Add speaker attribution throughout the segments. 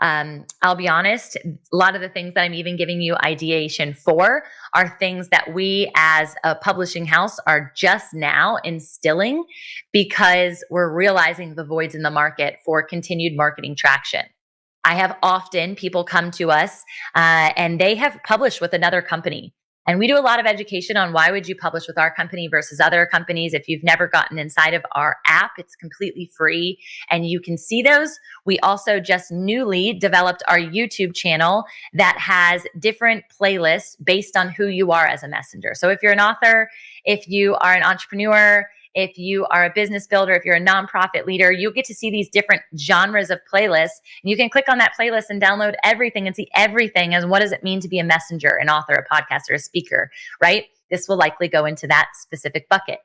Speaker 1: I'll be honest, a lot of the things that I'm even giving you ideation for are things that we as a publishing house are just now instilling because we're realizing the voids in the market for continued marketing traction. I have often people come to us and they have published with another company. And we do a lot of education on why would you publish with our company versus other companies. If you've never gotten inside of our app, it's completely free and you can see those. We also just newly developed our YouTube channel that has different playlists based on who you are as a messenger. So if you're an author, if you are an entrepreneur, if you are a business builder, if you're a nonprofit leader, you'll get to see these different genres of playlists. And you can click on that playlist and download everything and see everything as what does it mean to be a messenger, an author, a podcaster, a speaker, right? This will likely go into that specific bucket.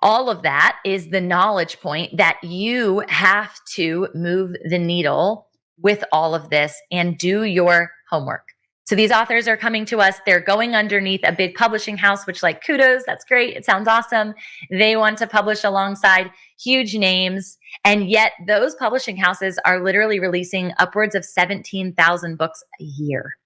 Speaker 1: All of that is the knowledge point that you have to move the needle with all of this and do your homework. So these authors are coming to us. They're going underneath a big publishing house, which like kudos, that's great. It sounds awesome. They want to publish alongside huge names. And yet those publishing houses are literally releasing upwards of 17,000 books a year.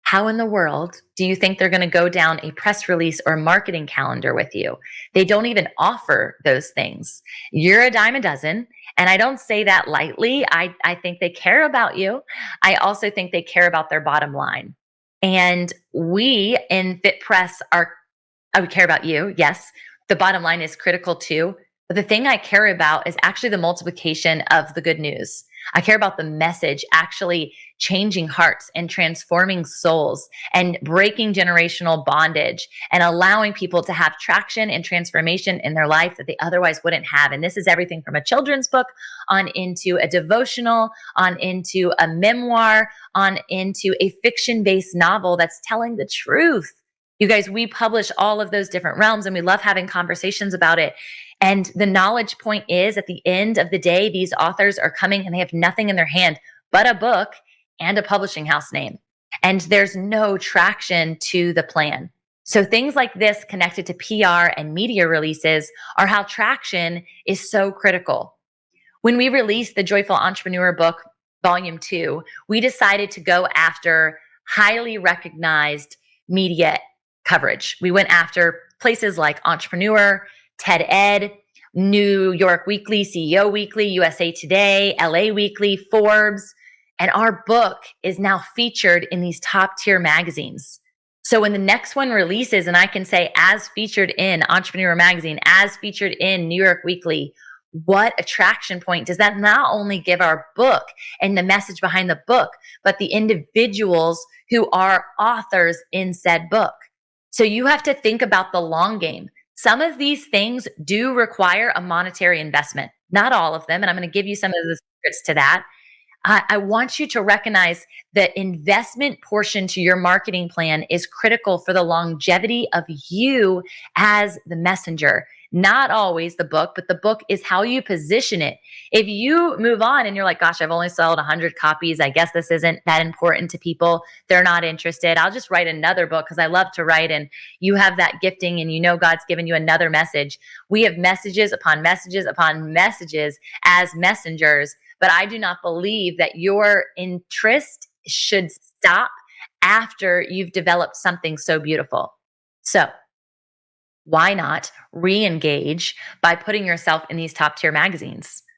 Speaker 1: How in the world do you think they're going to go down a press release or marketing calendar with you? They don't even offer those things. You're a dime a dozen. And I don't say that lightly. I think they care about you. I also think they care about their bottom line. And we in Fit Press I would care about you. Yes, the bottom line is critical too. But the thing I care about is actually the multiplication of the good news. I care about the message actually changing hearts and transforming souls and breaking generational bondage and allowing people to have traction and transformation in their life that they otherwise wouldn't have. And this is everything from a children's book on into a devotional, on into a memoir, on into a fiction-based novel that's telling the truth. You guys, we publish all of those different realms and we love having conversations about it. And the knowledge point is at the end of the day, these authors are coming and they have nothing in their hand but a book and a publishing house name. And there's no traction to the plan. So things like this connected to PR and media releases are how traction is so critical. When we released the Joyful Entrepreneur book, volume 2, we decided to go after highly recognized media coverage. We went after places like Entrepreneur, TED Ed, New York Weekly, CEO Weekly, USA Today, LA Weekly, Forbes, and our book is now featured in these top tier magazines. So when the next one releases and I can say as featured in Entrepreneur Magazine, as featured in New York Weekly, what attraction point does that not only give our book and the message behind the book, but the individuals who are authors in said book? So you have to think about the long game. Some of these things do require a monetary investment, not all of them. And I'm going to give you some of the secrets to that. I want you to recognize the investment portion to your marketing plan is critical for the longevity of you as the messenger. Not always the book, but the book is how you position it. If you move on and you're like, gosh, I've only sold 100 copies. I guess this isn't that important to people. They're not interested. I'll just write another book because I love to write and you have that gifting and you know God's given you another message. We have messages upon messages upon messages as messengers, but I do not believe that your interest should stop after you've developed something so beautiful. So why not re-engage by putting yourself in these top tier magazines?